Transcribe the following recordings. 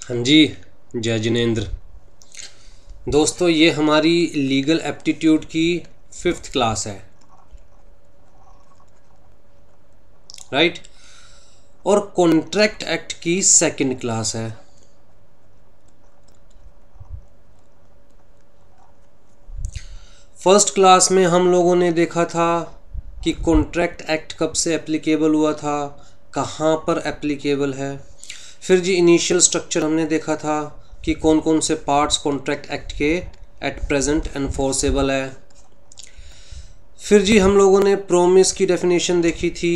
हाँ जी, जय जिनेंद्र। दोस्तों, ये हमारी लीगल एप्टीट्यूड की 5th क्लास है, राइट। और कॉन्ट्रैक्ट एक्ट की 2nd क्लास है। फर्स्ट क्लास में हम लोगों ने देखा था कि कॉन्ट्रैक्ट एक्ट कब से एप्लीकेबल हुआ था, कहाँ पर एप्लीकेबल है। फिर जी इनिशियल स्ट्रक्चर हमने देखा था कि कौन कौन से पार्ट्स कॉन्ट्रैक्ट एक्ट के एट प्रेजेंट एनफोर्सेबल है। फिर जी हम लोगों ने प्रोमिस की डेफिनेशन देखी थी,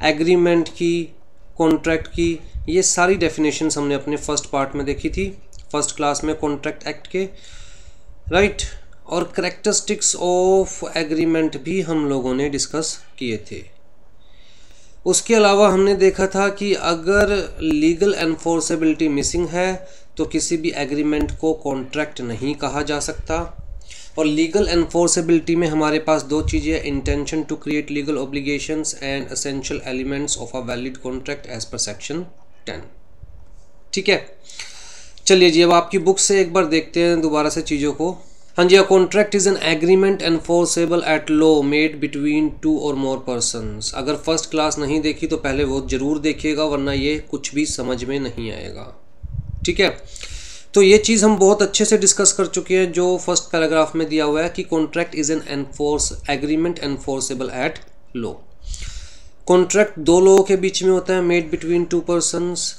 एग्रीमेंट की, कॉन्ट्रैक्ट की। ये सारी डेफिनेशंस हमने अपने फर्स्ट पार्ट में देखी थी, फर्स्ट क्लास में कॉन्ट्रैक्ट एक्ट के, राइट। और करैक्टरिस्टिक्स ऑफ एग्रीमेंट भी हम लोगों ने डिस्कस किए थे। उसके अलावा हमने देखा था कि अगर लीगल एनफोर्सेबिलिटी मिसिंग है तो किसी भी एग्रीमेंट को कॉन्ट्रैक्ट नहीं कहा जा सकता। और लीगल एनफोर्सेबिलिटी में हमारे पास दो चीज़ें, intention to create legal obligations and essential elements of a valid contract as per section 10। ठीक है, चलिए जी अब आपकी बुक से एक बार देखते हैं दोबारा से चीज़ों को। हाँ जी, a contract is an agreement enforceable at law made between 2 और मोर पर्सन्स। अगर फर्स्ट क्लास नहीं देखी तो पहले वो जरूर देखिएगा, वरना ये कुछ भी समझ में नहीं आएगा। ठीक है, तो ये चीज़ हम बहुत अच्छे से डिस्कस कर चुके हैं जो फर्स्ट पैराग्राफ में दिया हुआ है कि contract is an agreement enforceable at law. Contract दो लोगों के बीच में होता है, मेड बिटवीन 2 पर्सन्स,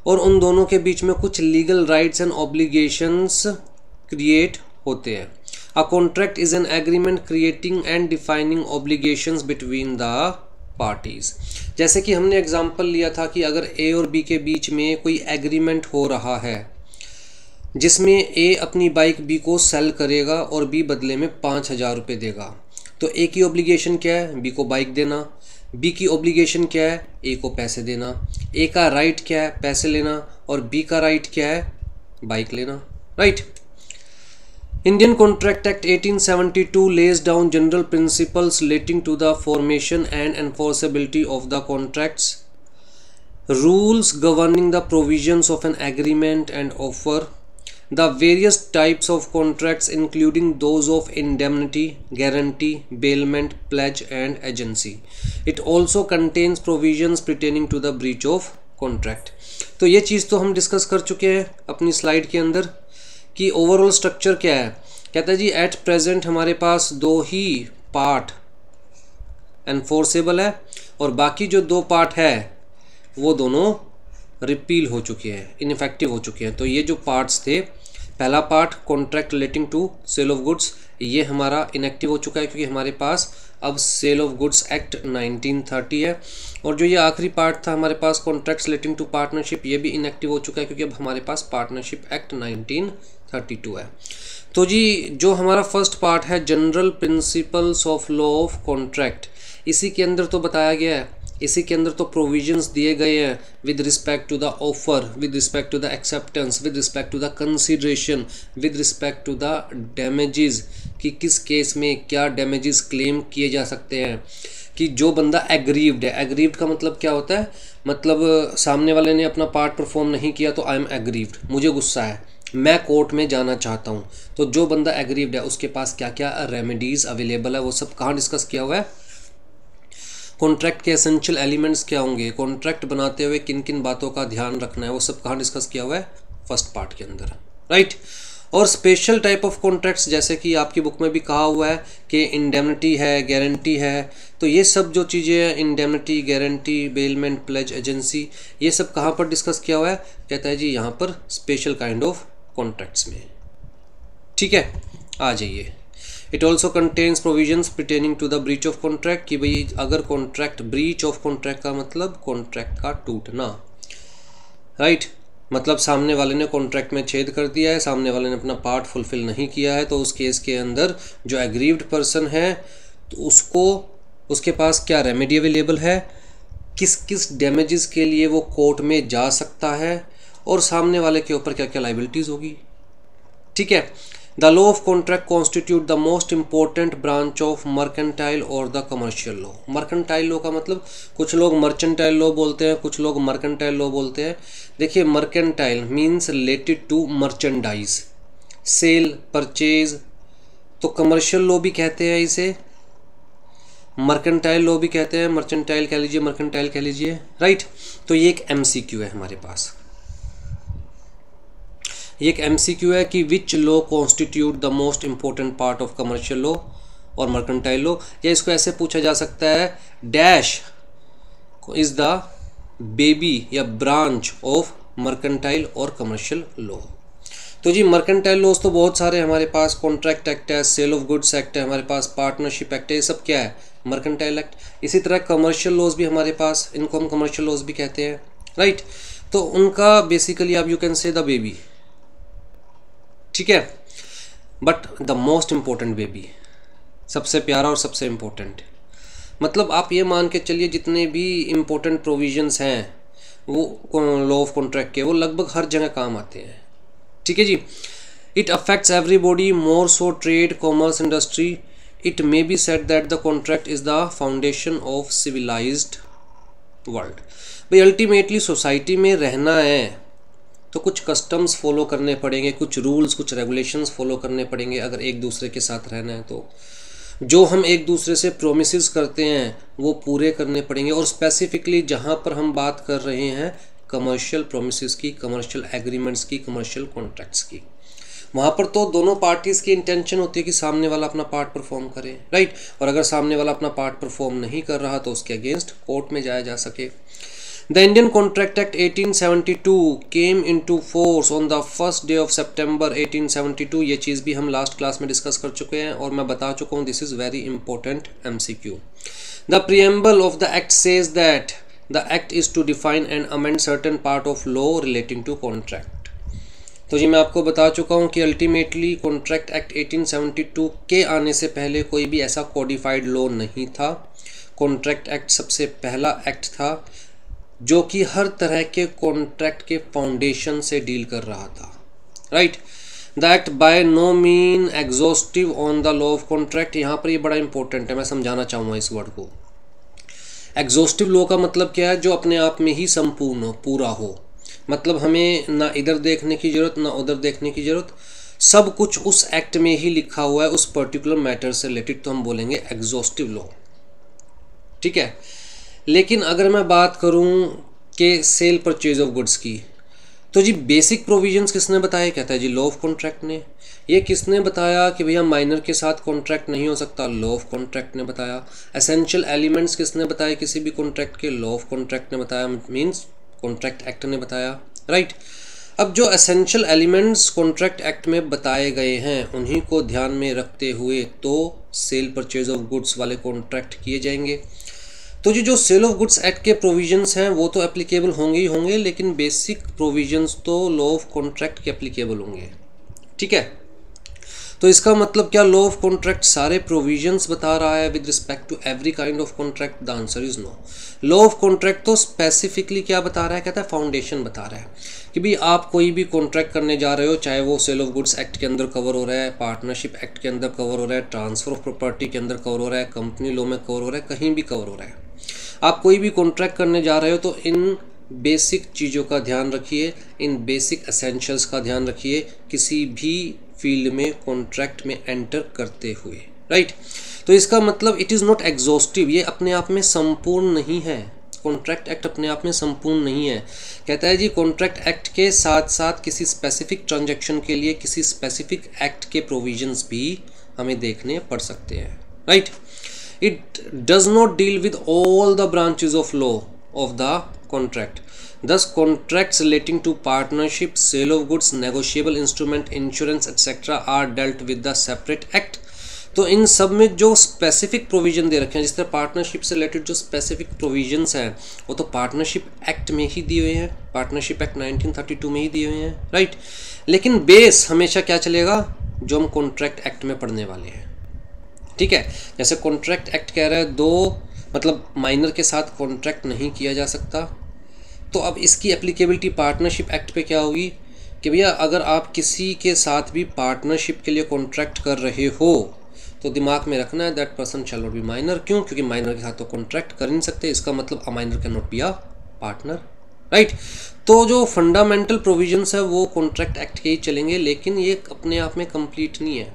और उन दोनों के बीच में कुछ legal rights and obligations create होते हैं। अ contract is an agreement creating and defining obligations between the parties. जैसे कि हमने एग्जांपल लिया था कि अगर ए और बी के बीच में कोई एग्रीमेंट हो रहा है जिसमें ए अपनी बाइक बी को सेल करेगा और बी बदले में 5,000 रुपये देगा, तो ए की ऑब्लिगेशन क्या है, बी को बाइक देना। बी की ऑब्लिगेशन क्या है, ए को पैसे देना। ए का राइट क्या है, पैसे लेना, और बी का राइट क्या है, बाइक लेना, right. Indian Contract Act 1872 lays down general principles relating to the formation and enforceability of the contracts, rules governing the provisions of an agreement and offer, the various types of contracts including those of indemnity, guarantee, bailment, pledge and agency. It also contains provisions pertaining to the breach of contract. तो ये चीज़ तो हम discuss कर चुके हैं अपनी slide के अंदर कि ओवरऑल स्ट्रक्चर क्या है। कहता है जी एट प्रेजेंट हमारे पास दो ही पार्ट एनफोर्सेबल है और बाकी जो दो पार्ट है वो दोनों रिपील हो चुके हैं, इनइफेक्टिव हो चुके हैं। तो ये जो पार्ट्स थे, पहला part contract relating to sale of goods, ये हमारा इनएक्टिव हो चुका है क्योंकि हमारे पास अब सेल ऑफ गुड्स एक्ट 1930 है। और जो ये आखिरी पार्ट था हमारे पास कॉन्ट्रैक्ट्स रिलेटिंग टू पार्टनरशिप, ये भी इनएक्टिव हो चुका है क्योंकि अब हमारे पास पार्टनरशिप एक्ट 1932 है। तो जी जो हमारा फर्स्ट पार्ट है general principles of law of contract, इसी के अंदर तो बताया गया है, इसी के अंदर तो प्रोविजंस दिए गए हैं with respect to the offer, with respect to the acceptance, with respect to the consideration, with respect to the damages, कि किस केस में क्या डैमेजेस क्लेम किए जा सकते हैं। कि जो बंदा एग्रीव्ड है, एग्रीव्ड का मतलब क्या होता है, मतलब सामने वाले ने अपना पार्ट परफॉर्म नहीं किया तो आई एम एग्रीव्ड, मुझे गुस्सा है, मैं कोर्ट में जाना चाहता हूँ। तो जो बंदा एग्रीव्ड है उसके पास क्या क्या रेमेडीज अवेलेबल है वो सब कहाँ डिस्कस किया हुआ है। कॉन्ट्रैक्ट के एसेंशियल एलिमेंट्स क्या होंगे, कॉन्ट्रैक्ट बनाते हुए किन किन बातों का ध्यान रखना है, वो सब कहाँ डिस्कस किया हुआ है, फर्स्ट पार्ट के अंदर, राइट। और स्पेशल टाइप ऑफ कॉन्ट्रैक्ट्स जैसे कि आपकी बुक में भी कहा हुआ है कि इंडेमनिटी है, गारंटी है, तो ये सब जो चीज़ें हैं indemnity, guarantee, bailment, pledge, agency, ये सब कहाँ पर डिस्कस किया हुआ है। कहता है जी यहाँ पर स्पेशल काइंड ऑफ कॉन्ट्रैक्ट्स में। ठीक है, आ जाइए। It also contains provisions pertaining to the breach of contract, कि भाई अगर कॉन्ट्रैक्ट, ब्रीच ऑफ कॉन्ट्रैक्ट का मतलब कॉन्ट्रैक्ट का टूटना, राइट। मतलब सामने वाले ने कॉन्ट्रैक्ट में छेद कर दिया है, सामने वाले ने अपना पार्ट फुलफिल नहीं किया है, तो उस केस के अंदर जो एग्रीव्ड पर्सन है तो उसको, उसके पास क्या रेमेडी अवेलेबल है, किस किस डैमेजेस के लिए वो कोर्ट में जा सकता है, और सामने वाले के ऊपर क्या क्या लाइबिलिटीज़ होगी। ठीक है, the law of contract constitute the most important branch of mercantile और the commercial law. Mercantile law का मतलब कुछ लोग मर्चेंटाइल लॉ बोलते हैं, कुछ लोग मर्केंटाइल लॉ बोलते हैं। देखिए mercantile means related to merchandise, sale, purchase, तो कमर्शियल लॉ भी कहते हैं इसे, मर्केंटाइल लॉ भी कहते हैं, मर्चेंटाइल कह लीजिए, मर्केंटाइल कह लीजिए, राइट। तो ये एक एमसीक्यू है हमारे पास, ये एक एमसीक्यू है कि which law constitute the most important part of commercial law और मर्केंटाइल लॉ, या इसको ऐसे पूछा जा सकता है डैश इज द बेबी या ब्रांच ऑफ मर्केंटाइल और कमर्शियल लॉ। तो जी मर्केंटाइल लॉज तो बहुत सारे हमारे पास, कॉन्ट्रैक्ट एक्ट है, सेल ऑफ गुड्स एक्ट है हमारे पास, पार्टनरशिप एक्ट है, ये सब क्या है, मर्केंटाइल एक्ट। इसी तरह कमर्शियल लॉज भी हमारे पास, इनको हम कमर्शियल लॉज भी कहते हैं, राइट। तो उनका बेसिकली आप you can say the baby, ठीक है, but the most important baby, सबसे प्यारा और सबसे इम्पोर्टेंट, मतलब आप ये मान के चलिए जितने भी इम्पोर्टेंट प्रोविजंस हैं वो लॉ ऑफ कॉन्ट्रैक्ट के, वो लगभग हर जगह काम आते हैं, ठीक है जी। It affects everybody, more so trade, commerce, industry. It may be said that the contract is the foundation of civilised world. भाई अल्टीमेटली सोसाइटी में रहना है तो कुछ कस्टम्स फॉलो करने पड़ेंगे, कुछ रूल्स, कुछ रेगुलेशंस फॉलो करने पड़ेंगे अगर एक दूसरे के साथ रहना है। तो जो हम एक दूसरे से प्रोमिसेस करते हैं वो पूरे करने पड़ेंगे, और स्पेसिफिकली जहाँ पर हम बात कर रहे हैं कमर्शियल प्रोमिसेस की, कमर्शियल एग्रीमेंट्स की, कमर्शियल कॉन्ट्रैक्ट्स की, वहाँ पर तो दोनों पार्टीज़ की इंटेंशन होती है कि सामने वाला अपना पार्ट परफॉर्म करे, राइट। और अगर सामने वाला अपना पार्ट परफॉर्म नहीं कर रहा तो उसके अगेंस्ट कोर्ट में जाया जा सके। The Indian Contract Act 1872 came into force on the first day of September 1872। ये चीज़ भी हम लास्ट क्लास में डिस्कस कर चुके हैं और मैं बता चुका हूँ, this is very important MCQ। The preamble of the act says that the act is to define and amend certain part of law relating to contract। तो जी मैं आपको बता चुका हूँ कि अल्टीमेटली कॉन्ट्रैक्ट एक्ट 1872 के आने से पहले कोई भी ऐसा कोडिफाइड लॉ नहीं था। कॉन्ट्रैक्ट एक्ट सबसे पहला एक्ट था जो कि हर तरह के कॉन्ट्रैक्ट के फाउंडेशन से डील कर रहा था, right. The act by no mean exhaustive on the law of contract. यहाँ पर ये बड़ा इंपॉर्टेंट है, मैं समझाना चाहूँगा इस वर्ड को। एग्जॉस्टिव लॉ का मतलब क्या है, जो अपने आप में ही संपूर्ण हो, पूरा हो, मतलब हमें ना इधर देखने की ज़रूरत ना उधर देखने की ज़रूरत, सब कुछ उस एक्ट में ही लिखा हुआ है उस पर्टिकुलर मैटर से रिलेटेड, तो हम बोलेंगे एग्जॉस्टिव लॉ, ठीक है। लेकिन अगर मैं बात करूं कि सेल परचेज ऑफ गुड्स की, तो जी बेसिक प्रोविजंस किसने बताया, कहता है जी लॉ ऑफ कॉन्ट्रैक्ट ने। ये किसने बताया कि भैया माइनर के साथ कॉन्ट्रैक्ट नहीं हो सकता, लॉ ऑफ कॉन्ट्रैक्ट ने बताया। एसेंशियल एलिमेंट्स किसने बताया किसी भी कॉन्ट्रैक्ट के, लॉ ऑफ कॉन्ट्रैक्ट ने बताया, मीन्स कॉन्ट्रैक्ट एक्ट ने बताया, राइट। अब जो एसेंशियल एलिमेंट्स कॉन्ट्रैक्ट एक्ट में बताए गए हैं उन्हीं को ध्यान में रखते हुए तो सेल परचेज ऑफ गुड्स वाले कॉन्ट्रैक्ट किए जाएंगे। तो जो सेल ऑफ गुड्स एक्ट के प्रोविजंस हैं वो तो एप्लीकेबल होंगे ही होंगे, लेकिन बेसिक प्रोविजंस तो लॉ ऑफ कॉन्ट्रैक्ट के एप्लीकेबल होंगे, ठीक है। तो इसका मतलब क्या, लॉ ऑफ कॉन्ट्रैक्ट सारे प्रोविजंस बता रहा है with respect to every kind of contract? The answer is no. Law of contract तो स्पेसिफिकली क्या बता रहा है, कहता है फाउंडेशन बता रहा है कि भाई आप कोई भी कॉन्ट्रैक्ट करने जा रहे हो, चाहे वो सेल ऑफ गुड्स एक्ट के अंदर कवर हो रहा है, पार्टनरशिप एक्ट के अंदर कवर हो रहा है, ट्रांसफर ऑफ प्रॉपर्टी के अंदर कवर हो रहा है, कंपनी लॉ में कवर हो रहा है, कहीं भी कवर हो रहा है। आप कोई भी कॉन्ट्रैक्ट करने जा रहे हो तो इन बेसिक चीज़ों का ध्यान रखिए, इन बेसिक एसेंशियल्स का ध्यान रखिए किसी भी फील्ड में कॉन्ट्रैक्ट में एंटर करते हुए, राइट। तो इसका मतलब इट इज़ नॉट एग्जॉस्टिव, ये अपने आप में संपूर्ण नहीं है, कॉन्ट्रैक्ट एक्ट अपने आप में संपूर्ण नहीं है। कहता है जी कॉन्ट्रैक्ट एक्ट के साथ साथ किसी स्पेसिफिक ट्रांजैक्शन के लिए किसी स्पेसिफिक एक्ट के प्रोविजंस भी हमें देखने पड़ सकते हैं, right. It does not deal with all the branches of law of the contract. Thus, contracts relating to partnership, sale of goods, negotiable instrument, insurance, etc. are dealt with the separate act. तो इन सब में जो specific provision दे रखे हैं, जिस तरह partnership से related जो स्पेसिफिक प्रोविजंस हैं वो तो पार्टनरशिप एक्ट में ही दिए हुए हैं, पार्टनरशिप एक्ट 1932 में ही दिए हुए हैं, राइट। लेकिन बेस हमेशा क्या चलेगा, जो हम कॉन्ट्रैक्ट एक्ट में पढ़ने वाले हैं, ठीक है। जैसे कॉन्ट्रैक्ट एक्ट कह रहा है दो मतलब माइनर के साथ कॉन्ट्रैक्ट नहीं किया जा सकता, तो अब इसकी एप्लीकेबिलिटी पार्टनरशिप एक्ट पे क्या होगी कि भैया अगर आप किसी के साथ भी पार्टनरशिप के लिए कॉन्ट्रैक्ट कर रहे हो तो दिमाग में रखना है that person shall not B minor. क्यों? क्योंकि माइनर के साथ तो कॉन्ट्रैक्ट कर नहीं सकते, इसका मतलब a minor can not be a partner, right. तो जो फंडामेंटल प्रोविजंस है वो कॉन्ट्रैक्ट एक्ट के ही चलेंगे, लेकिन ये अपने आप में कंप्लीट नहीं है।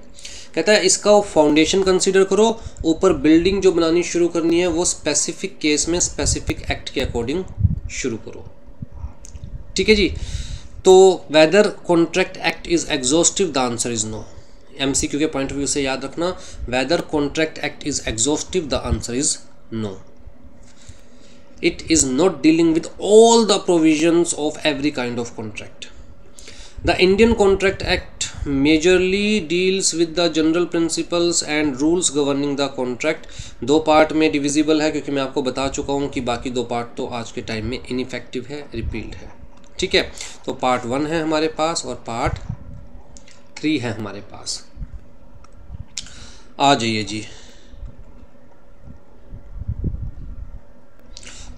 कहता है इसका फाउंडेशन कंसीडर करो, ऊपर बिल्डिंग जो बनानी शुरू करनी है वो स्पेसिफिक केस में स्पेसिफिक एक्ट के अकॉर्डिंग शुरू करो। ठीक है जी। तो whether contract act is exhaustive, the answer is no. MCQ के पॉइंट ऑफ व्यू से याद रखना, whether contract act is exhaustive, the answer is no. It is not dealing with all the provisions of every kind of contract. The Indian Contract Act majorly deals with the general principles and rules governing the contract. दो part में divisible है, क्योंकि मैं आपको बता चुका हूँ कि बाकी दो पार्ट तो आज के टाइम में इनइफेक्टिव है, रिपील्ड है। ठीक है, तो पार्ट 1 है हमारे पास और पार्ट 3 है हमारे पास। आ जाइए जी।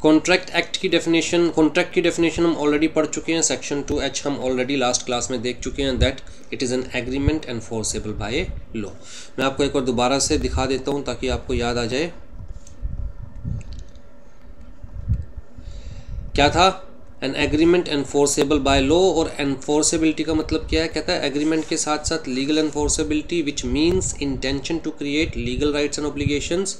कॉन्ट्रैक्ट एक्ट की डेफिनेशन, कॉन्ट्रैक्ट की डेफिनेशन हम ऑलरेडी पढ़ चुके हैं। सेक्शन 2H हम ऑलरेडी लास्ट क्लास में देख चुके हैं, that it is an agreement enforceable by law. मैं आपको एक बार दोबारा से दिखा देता हूं ताकि आपको याद आ जाए क्या था। N agreement enforceable by law, और एनफोर्सेबिलिटी का मतलब क्या है? कहता है एग्रीमेंट के साथ साथ legal enforceability which means intention to create legal rights and obligations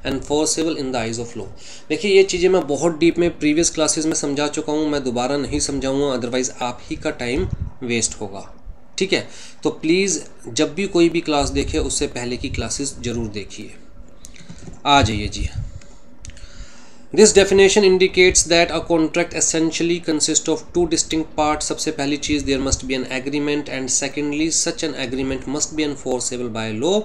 enforceable in the eyes of law. देखिए ये चीज़ें मैं बहुत डीप में प्रीवियस क्लासेस में समझा चुका हूँ, मैं दोबारा नहीं समझाऊंगा, अदरवाइज आप ही का टाइम वेस्ट होगा। ठीक है, तो प्लीज़ जब भी कोई भी क्लास देखे उससे पहले की क्लासेस जरूर देखिए। आ जाइए जी। This definition indicates that a contract essentially consist of 2 distinct parts. सबसे पहली चीज़, there must be an agreement, and secondly such an agreement must be enforceable by law.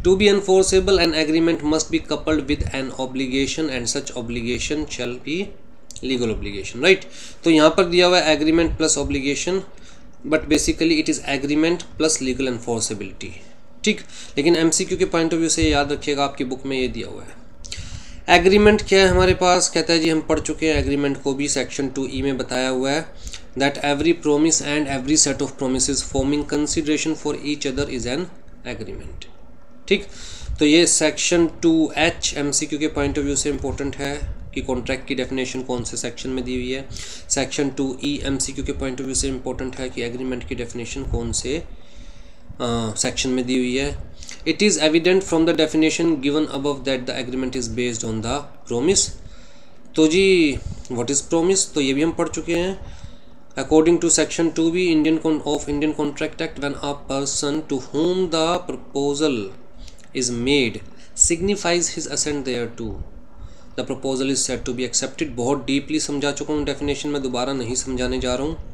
To be enforceable an agreement must be coupled with an obligation, and such obligation shall be legal obligation, right. तो यहाँ पर दिया हुआ है agreement plus obligation, but basically it is agreement plus legal enforceability. ठीक, लेकिन MCQ के point of view से याद रखिएगा, आपकी बुक में ये दिया हुआ है। एग्रीमेंट क्या है हमारे पास? कहता है जी हम पढ़ चुके हैं एग्रीमेंट को भी, सेक्शन 2E में बताया हुआ है that every promise and every set of promises forming consideration for each other is an agreement. ठीक, तो ये सेक्शन 2H एमसीक्यू के पॉइंट ऑफ व्यू से इंपॉर्टेंट है कि कॉन्ट्रैक्ट की डेफिनेशन कौन से सेक्शन में दी हुई है। सेक्शन 2E एमसीक्यू के पॉइंट ऑफ व्यू से इंपॉर्टेंट है कि एग्रीमेंट की डेफिनेशन कौन से सेक्शन में दी हुई है। It is evident from the definition given above that the agreement is based on the promise. तो जी what is promise? तो ये भी हम पढ़ चुके हैं। According to section 2B of Indian Contract Act, when a person to whom the proposal is made signifies his assent thereto, the proposal is said to be accepted। बहुत deeply समझा चुका हूँ डेफिनेशन में, दोबारा नहीं समझाने जा रहा हूँ।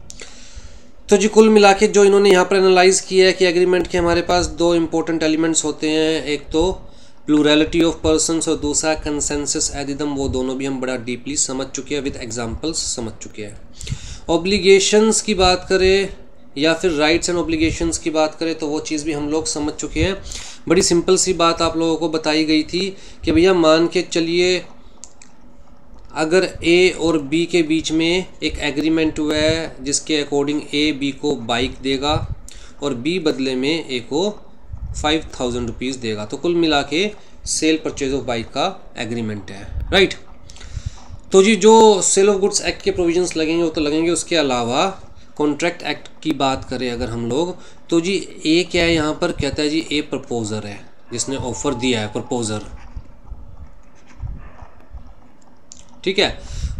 तो जी कुल मिला के जो इन्होंने यहाँ पर एनालाइज किया है कि एग्रीमेंट के हमारे पास 2 इंपॉर्टेंट एलिमेंट्स होते हैं, एक तो प्लूरैलिटी ऑफ पर्सन्स और दूसरा कंसेंसस एडिदम। वो दोनों भी हम बड़ा डीपली समझ चुके हैं, विद एग्जांपल्स समझ चुके हैं। ऑब्लिगेशंस की बात करें या फिर राइट्स एंड ऑब्लिगेशंस की बात करें तो वो चीज़ भी हम लोग समझ चुके हैं। बड़ी सिंपल सी बात आप लोगों को बताई गई थी कि भैया मान के चलिए अगर A और B के बीच में एक एग्रीमेंट हुआ है जिसके अकॉर्डिंग A B को बाइक देगा और B बदले में A को 5000 रुपीज़ देगा, तो कुल मिला के सेल परचेज ऑफ बाइक का एग्रीमेंट है, राइट। तो जी जो सेल ऑफ गुड्स एक्ट के प्रोविजंस लगेंगे वो तो लगेंगे, उसके अलावा कॉन्ट्रैक्ट एक्ट की बात करें अगर हम लोग तो जी A क्या है यहाँ पर? कहता है जी A प्रपोजर है, जिसने ऑफर दिया है, प्रपोजर, ठीक है।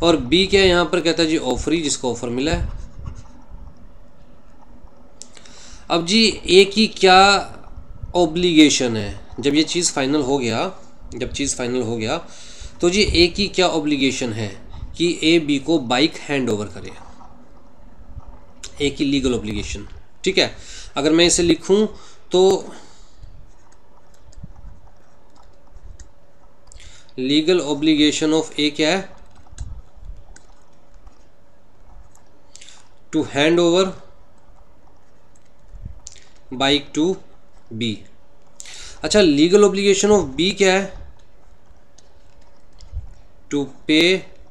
और B क्या है यहाँ पर? कहता है जी ऑफरी, जिसको ऑफर मिला है। अब जी A की क्या ऑब्लिगेशन है? जब ये चीज़ फाइनल हो गया, जब चीज़ फाइनल हो गया तो जी A की क्या ऑब्लिगेशन है कि A B को बाइक हैंड ओवर करे, A की लीगल ऑब्लिगेशन, ठीक है। अगर मैं इसे लिखूं तो लीगल ऑब्लिगेशन ऑफ A क्या है? To hand over bike to B। अच्छा, लीगल ऑब्लिगेशन ऑफ B क्या है? टू पे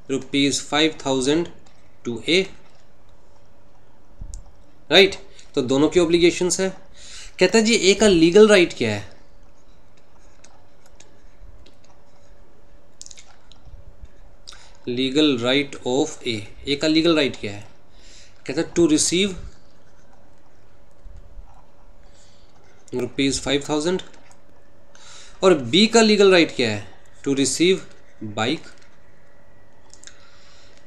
₹5000 टू A, राइट। तो दोनों की ऑब्लिगेशंस है। कहता है जी ए का लीगल राइट क्या है, लीगल राइट ऑफ ए का लीगल राइट क्या है, कहता है टू रिसीव ₹5,000। और बी का लीगल राइट क्या है, टू रिसीव बाइक।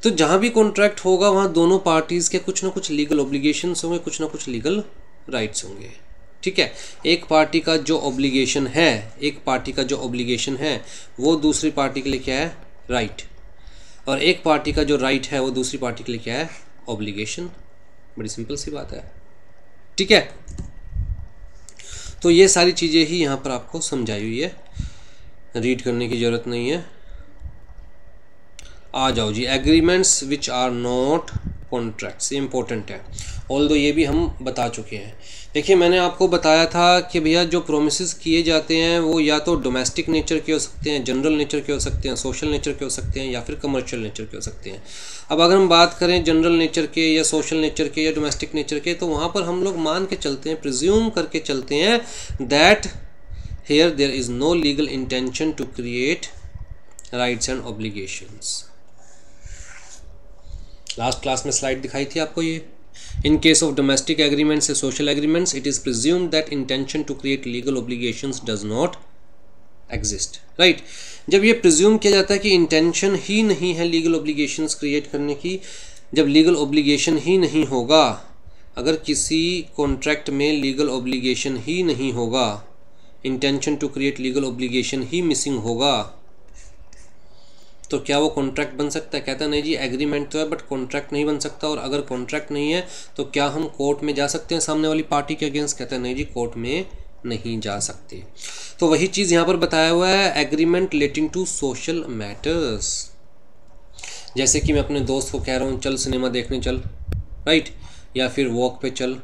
तो जहां भी कॉन्ट्रैक्ट होगा वहां दोनों पार्टीज के कुछ ना कुछ लीगल ऑब्लिगेशंस होंगे, कुछ ना कुछ लीगल राइट्स होंगे। ठीक है, एक पार्टी का जो ऑब्लिगेशन है, एक पार्टी का जो ऑब्लिगेशन है वो दूसरी पार्टी के लिए क्या है, राइट। और एक पार्टी का जो राइट है वो दूसरी पार्टी के लिए क्या है, ऑब्लिगेशन। बड़ी सिंपल सी बात है। ठीक है, तो ये सारी चीज़ें ही यहाँ पर आपको समझाई हुई है, रीड करने की ज़रूरत नहीं है। आ जाओ जी, agreements which are not contracts, important है, ऑल्दो ये भी हम बता चुके हैं। देखिए मैंने आपको बताया था कि भैया जो प्रोमिसेस किए जाते हैं वो या तो डोमेस्टिक नेचर के हो सकते हैं, जनरल नेचर के हो सकते हैं, सोशल नेचर के हो सकते हैं, या फिर कमर्शियल नेचर के हो सकते हैं। अब अगर हम बात करें जनरल नेचर के या सोशल नेचर के या डोमेस्टिक नेचर के, तो वहाँ पर हम लोग मान के चलते हैं, प्रिज्यूम करके चलते हैं that here there is no legal intention to create rights and obligations. Last class में स्लाइड दिखाई थी आपको ये। In case of domestic agreements या social agreements it is presumed that intention to create legal obligations does not exist, right. जब ये presume किया जाता है कि इंटेंशन ही नहीं है लीगल ऑब्लिगेशंस क्रिएट करने की, जब लीगल ऑब्लिगेशन ही नहीं होगा, अगर किसी कॉन्ट्रैक्ट में लीगल ऑब्लिगेशन ही नहीं होगा, intention to create legal obligation ही मिसिंग होगा, तो क्या वो कॉन्ट्रैक्ट बन सकता है? कहता है नहीं जी, एग्रीमेंट तो है बट कॉन्ट्रैक्ट नहीं बन सकता। और अगर कॉन्ट्रैक्ट नहीं है तो क्या हम कोर्ट में जा सकते हैं सामने वाली पार्टी के अगेंस्ट? कहता है नहीं जी, कोर्ट में नहीं जा सकते। तो वही चीज़ यहाँ पर बताया हुआ है, agreement relating to social matters. जैसे कि मैं अपने दोस्त को कह रहा हूँ चल सिनेमा देखने चल, राइट, या फिर वॉक पे चल,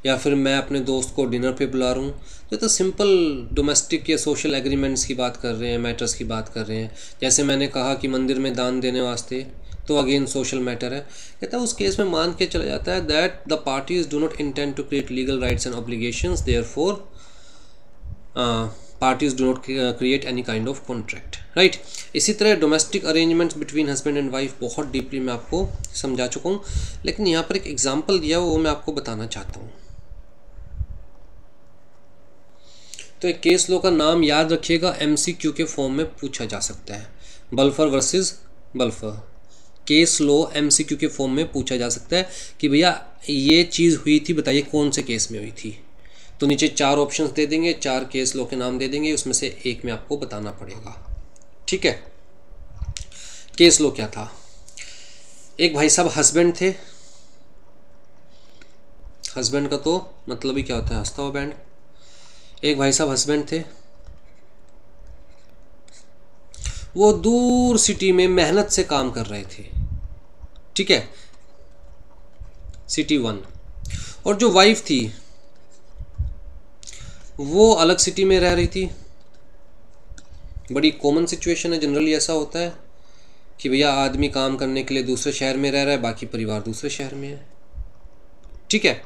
या फिर मैं अपने दोस्त को डिनर पे बुला रहा हूँ, तो सिंपल डोमेस्टिक या सोशल एग्रीमेंट्स की बात कर रहे हैं, मैटर्स की बात कर रहे हैं। जैसे मैंने कहा कि मंदिर में दान देने वास्ते, तो अगेन सोशल मैटर है। कहता है उस केस में मान के चला जाता है that the parties do not intend to create legal rights and obligations, therefore parties do not create any kind of contract, right. इसी तरह domestic arrangements between husband and wife बहुत डीपली मैं आपको समझा चुका हूँ, लेकिन यहाँ पर एक एग्जाम्पल दिया वो मैं आपको बताना चाहता हूँ। तो एक केस लॉ का नाम याद रखिएगा, MCQ के फॉर्म में पूछा जा सकता है, बल्फर वर्सेस बल्फर। केस लॉ MCQ के फॉर्म में पूछा जा सकता है कि भैया ये चीज़ हुई थी, बताइए कौन से केस में हुई थी। तो नीचे 4 ऑप्शंस दे देंगे, 4 केस लॉ के नाम दे देंगे, उसमें से एक में आपको बताना पड़ेगा। ठीक है, केस लॉ क्या था? एक भाई साहब हस्बैंड थे, हस्बैंड का तो मतलब ही क्या होता है, हंसता हुआ बैंड। एक भाई साहब हस्बैंड थे, वो दूर सिटी में मेहनत से काम कर रहे थे, ठीक है, सिटी 1। और जो वाइफ थी वो अलग सिटी में रह रही थी। बड़ी कॉमन सिचुएशन है, जनरली ऐसा होता है कि भैया आदमी काम करने के लिए दूसरे शहर में रह रहा है, बाकी परिवार दूसरे शहर में है, ठीक है।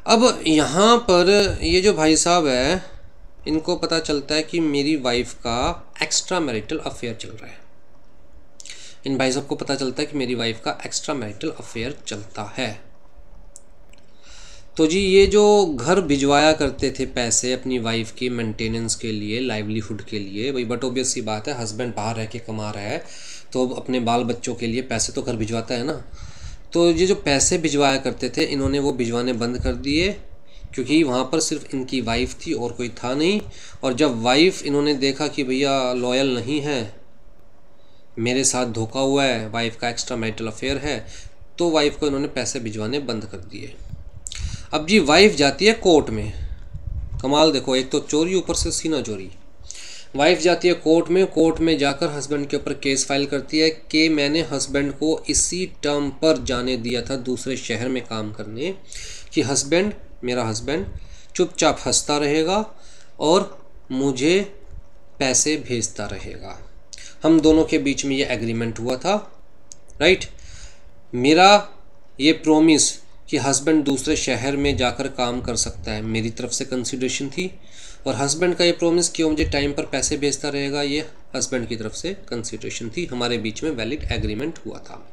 अब यहाँ पर ये जो भाई साहब है, इनको पता चलता है कि मेरी वाइफ का एक्स्ट्रा मैरिटल अफेयर चल रहा है। इन भाई साहब को पता चलता है कि मेरी वाइफ का एक्स्ट्रा मैरिटल अफेयर चलता है। तो जी ये जो घर भिजवाया करते थे पैसे अपनी वाइफ की मेंटेनेंस के लिए, लाइवलीहुड के लिए, भाई बट ऑब्वियस सी बात है, हस्बैंड बाहर रह के कमा रहा है तो अपने बाल बच्चों के लिए पैसे तो घर भिजवाता है ना। तो ये जो पैसे भिजवाया करते थे, इन्होंने वो भिजवाने बंद कर दिए, क्योंकि वहाँ पर सिर्फ इनकी वाइफ थी और कोई था नहीं। और जब वाइफ इन्होंने देखा कि भैया लॉयल नहीं है, मेरे साथ धोखा हुआ है, वाइफ का एक्स्ट्रा मैरिटल अफेयर है, तो वाइफ को इन्होंने पैसे भिजवाने बंद कर दिए। अब जी वाइफ जाती है कोर्ट में, कमाल देखो, एक तो चोरी ऊपर से सीना चोरी। वाइफ जाती है कोर्ट में जाकर हस्बैंड के ऊपर केस फाइल करती है कि मैंने हस्बैंड को इसी टर्म पर जाने दिया था दूसरे शहर में काम करने, कि हस्बैंड, मेरा हस्बैंड चुपचाप हंसता रहेगा और मुझे पैसे भेजता रहेगा। हम दोनों के बीच में ये एग्रीमेंट हुआ था, राइट। मेरा ये प्रॉमिस कि हस्बैंड दूसरे शहर में जाकर काम कर सकता है, मेरी तरफ से कंसिडरेशन थी, और हस्बैंड का ये प्रॉमिस कि वो मुझे टाइम पर पैसे भेजता रहेगा, ये हस्बैंड की तरफ से कंसिडरेशन थी, हमारे बीच में वैलिड एग्रीमेंट हुआ था।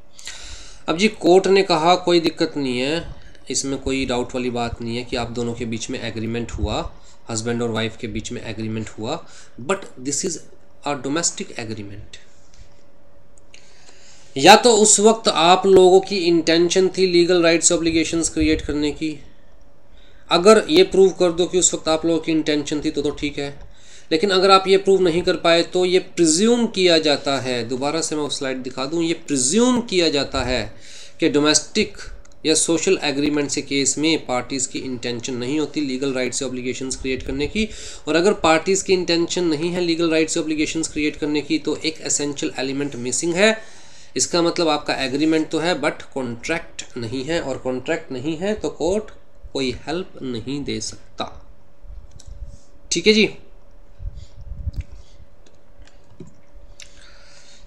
अब जी कोर्ट ने कहा कोई दिक्कत नहीं है, इसमें कोई डाउट वाली बात नहीं है कि आप दोनों के बीच में एग्रीमेंट हुआ, हस्बैंड और वाइफ के बीच में एग्रीमेंट हुआ, but this is a domestic agreement. या तो उस वक्त आप लोगों की इंटेंशन थी लीगल राइट्स ऑब्लिगेशंस क्रिएट करने की, अगर ये प्रूव कर दो कि उस वक्त आप लोगों की इंटेंशन थी तो ठीक है, लेकिन अगर आप ये प्रूव नहीं कर पाए तो ये प्रिज्यूम किया जाता है, दोबारा से मैं वो स्लाइड दिखा दूं, ये प्रिज्यूम किया जाता है कि डोमेस्टिक या सोशल एग्रीमेंट से केस में पार्टीज़ की इंटेंशन नहीं होती लीगल राइट्स से ऑब्लिगेशंस क्रिएट करने की, और अगर पार्टीज़ की इंटेंशन नहीं है लीगल राइट्स से ऑब्लिगेशंस क्रिएट करने की तो एक एसेंशियल एलिमेंट मिसिंग है। इसका मतलब आपका एग्रीमेंट तो है बट कॉन्ट्रैक्ट नहीं है, और कॉन्ट्रैक्ट नहीं है तो कोर्ट कोई हेल्प नहीं दे सकता। ठीक है जी।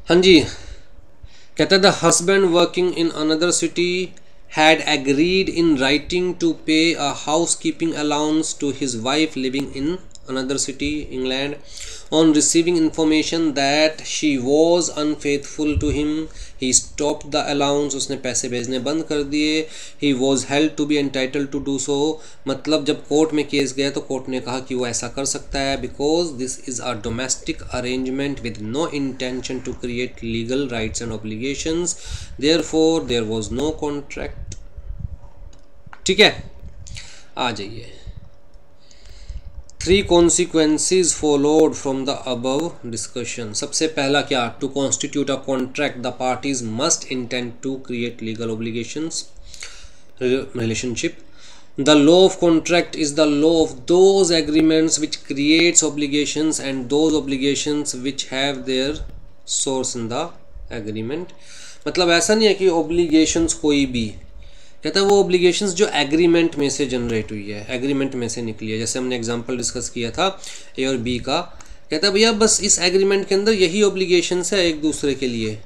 हाँ जी, कहता है the husband working in another city had agreed in writing to pay a housekeeping allowance to his wife living in another city, England, on receiving information that she was unfaithful to him. He stopped the allowance, उसने पैसे भेजने बंद कर दिए। He was held to be entitled to do so, मतलब जब court में case गया तो कोर्ट ने कहा कि वो ऐसा कर सकता है, because this is a domestic arrangement with no intention to create legal rights and obligations, therefore there was no contract। ठीक है, आ जाइए। 3 consequences followed from the above discussion। सबसे पहला क्या, to constitute a contract the parties must intend to create legal obligations relationship। The law of contract is the law of those agreements which creates obligations and those obligations which have their source in the agreement। मतलब ऐसा नहीं है कि obligations कोई भी, कहता है वो ऑब्लिगेशंस जो एग्रीमेंट में से जनरेट हुई है, एग्रीमेंट में से निकली है, जैसे हमने एग्जांपल डिस्कस किया था ए और बी का। कहता है भैया बस इस एग्रीमेंट के अंदर यही ऑब्लिगेशंस है एक दूसरे के लिए,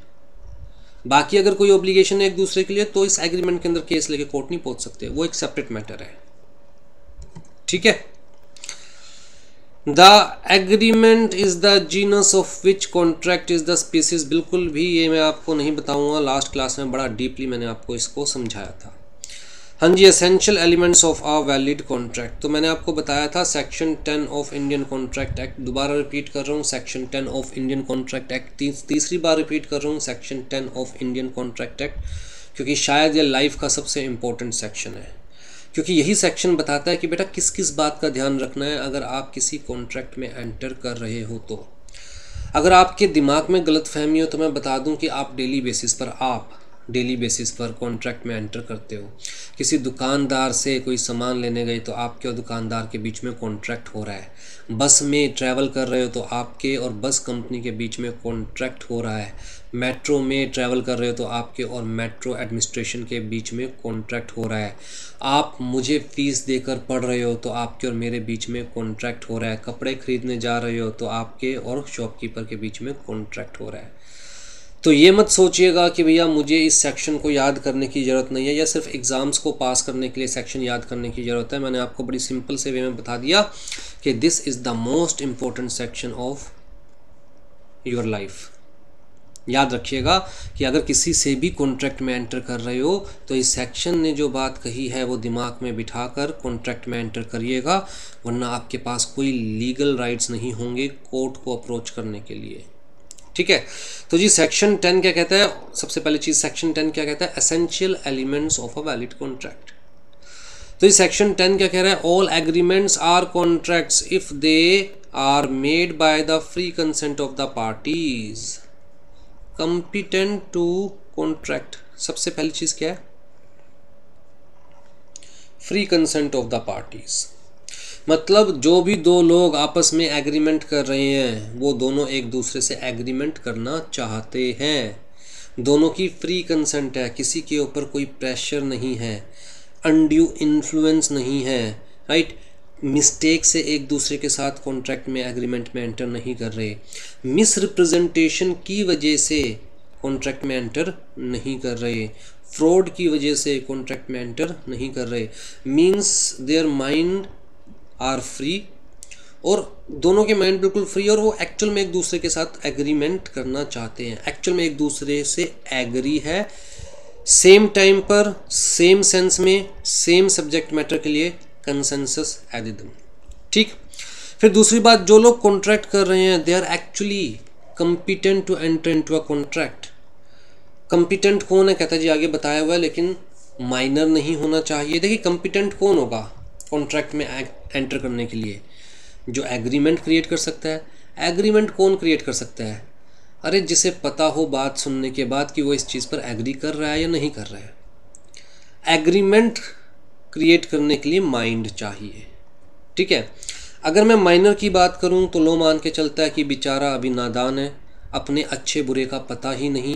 बाकी अगर कोई ऑब्लिगेशन है एक दूसरे के लिए तो इस एग्रीमेंट के अंदर केस लेके कोर्ट नहीं पहुंच सकते, वो एक सेपरेट मैटर है। ठीक है। The agreement is the genus of which contract is the species. बिल्कुल भी ये मैं आपको नहीं बताऊंगा, लास्ट क्लास में बड़ा डीपली मैंने आपको इसको समझाया था। हाँ जी, essential elements of a valid contract, तो मैंने आपको बताया था section 10 of Indian contract act, दोबारा रिपीट कर रहा हूँ section 10 of Indian contract act, तीसरी बार रिपीट कर रहा हूँ section 10 of Indian contract act, क्योंकि शायद ये लाइफ का सबसे इम्पोर्टेंट सेक्शन है, क्योंकि यही सेक्शन बताता है कि बेटा किस किस बात का ध्यान रखना है अगर आप किसी कॉन्ट्रैक्ट में एंटर कर रहे हो। तो अगर आपके दिमाग में गलतफहमी हो तो मैं बता दूं कि आप डेली बेसिस पर कॉन्ट्रैक्ट में एंटर करते हो। किसी दुकानदार से कोई सामान लेने गए तो आपके और दुकानदार के बीच में कॉन्ट्रैक्ट हो रहा है, बस में ट्रैवल कर रहे हो तो आपके और बस कंपनी के बीच में कॉन्ट्रैक्ट हो रहा है, मेट्रो में ट्रैवल कर रहे हो तो आपके और मेट्रो एडमिनिस्ट्रेशन के बीच में कॉन्ट्रैक्ट हो रहा है, आप मुझे फ़ीस देकर पढ़ रहे हो तो आपके और मेरे बीच में कॉन्ट्रैक्ट हो रहा है, कपड़े खरीदने जा रहे हो तो आपके और शॉपकीपर के बीच में कॉन्ट्रैक्ट हो रहा है। तो ये मत सोचिएगा कि भैया मुझे इस सेक्शन को याद करने की ज़रूरत नहीं है या सिर्फ एग्ज़ाम्स को पास करने के लिए सेक्शन याद करने की ज़रूरत है। मैंने आपको बड़ी सिंपल से वे में बता दिया कि this is the most important section of your life. याद रखिएगा कि अगर किसी से भी कॉन्ट्रैक्ट में एंटर कर रहे हो तो इस सेक्शन ने जो बात कही है वो दिमाग में बिठाकर कॉन्ट्रैक्ट में एंटर करिएगा, वरना आपके पास कोई लीगल राइट्स नहीं होंगे कोर्ट को अप्रोच करने के लिए। ठीक है, तो जी सेक्शन 10 क्या कहता है, सबसे पहली चीज़ सेक्शन 10 क्या कहता है, essential elements of a valid contract. तो ये सेक्शन 10 क्या कह रहा है, all agreements are contracts if they are made by the free consent of the parties competent to contract. सबसे पहली चीज़ क्या है, free consent of the parties, मतलब जो भी दो लोग आपस में एग्रीमेंट कर रहे हैं वो दोनों एक दूसरे से एग्रीमेंट करना चाहते हैं, दोनों की फ्री कंसेंट है, किसी के ऊपर कोई प्रेशर नहीं है, अनड्यू इन्फ्लुएंस नहीं है, राइट, मिस्टेक से एक दूसरे के साथ कॉन्ट्रैक्ट में एग्रीमेंट में एंटर नहीं कर रहे, मिस रिप्रेजेंटेशन की वजह से कॉन्ट्रैक्ट में एंटर नहीं कर रहे, फ्रॉड की वजह से कॉन्ट्रैक्ट में एंटर नहीं कर रहे, means their mind are free, और दोनों के माइंड बिल्कुल फ्री, और वो एक्चुअल में एक दूसरे के साथ एग्रीमेंट करना चाहते हैं, एक्चुअल में एक दूसरे से एग्री है, सेम टाइम पर, सेम सेंस में, सेम सब्जेक्ट मैटर के लिए कंसेंसस एडिदम। ठीक। फिर दूसरी बात, जो लोग कॉन्ट्रैक्ट कर रहे हैं they are actually competent to enter into a contract. Competent कौन है, कहता जी आगे बताया हुआ है, लेकिन माइनर नहीं होना चाहिए। देखिए कंपिटेंट कौन होगा कॉन्ट्रैक्ट में एंटर करने के लिए, जो एग्रीमेंट क्रिएट कर सकता है। एग्रीमेंट कौन क्रिएट कर सकता है, अरे जिसे पता हो बात सुनने के बाद कि वो इस चीज़ पर एग्री कर रहा है या नहीं कर रहा है। एग्रीमेंट क्रिएट करने के लिए माइंड चाहिए। ठीक है। अगर मैं माइनर की बात करूं तो लो मान के चलता है कि बेचारा अभी नादान है, अपने अच्छे बुरे का पता ही नहीं,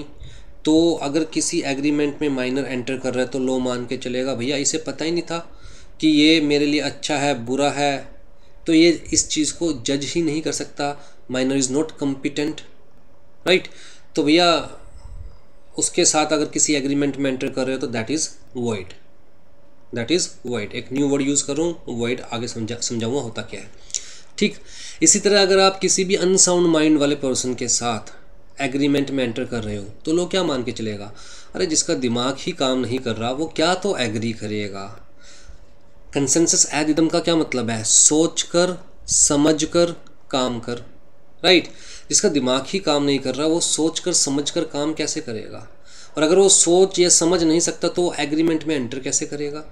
तो अगर किसी एग्रीमेंट में माइनर एंटर कर रहा है तो लो मान के चलेगा भैया इसे पता ही नहीं था कि ये मेरे लिए अच्छा है बुरा है, तो ये इस चीज़ को जज ही नहीं कर सकता, minor is not competent, right. तो भैया उसके साथ अगर किसी एग्रीमेंट में एंटर कर रहे हो तो that is void, that is void. एक न्यू वर्ड यूज़ करूँ, वॉइड आगे समझाऊंगा होता क्या है। ठीक। इसी तरह अगर आप किसी भी अनसाउंड माइंड वाले पर्सन के साथ एग्रीमेंट में एंटर कर रहे हो तो लोग क्या मान के चलेगा, अरे जिसका दिमाग ही काम नहीं कर रहा वो क्या तो एग्री करेगा। कंसेंसस एडिदम का क्या मतलब है, सोच कर समझ कर काम कर, राइट। जिसका दिमाग ही काम नहीं कर रहा वो सोच कर समझ कर काम कैसे करेगा, और अगर वो सोच या समझ नहीं सकता तो वो एग्रीमेंट में एंटर कैसे करेगा।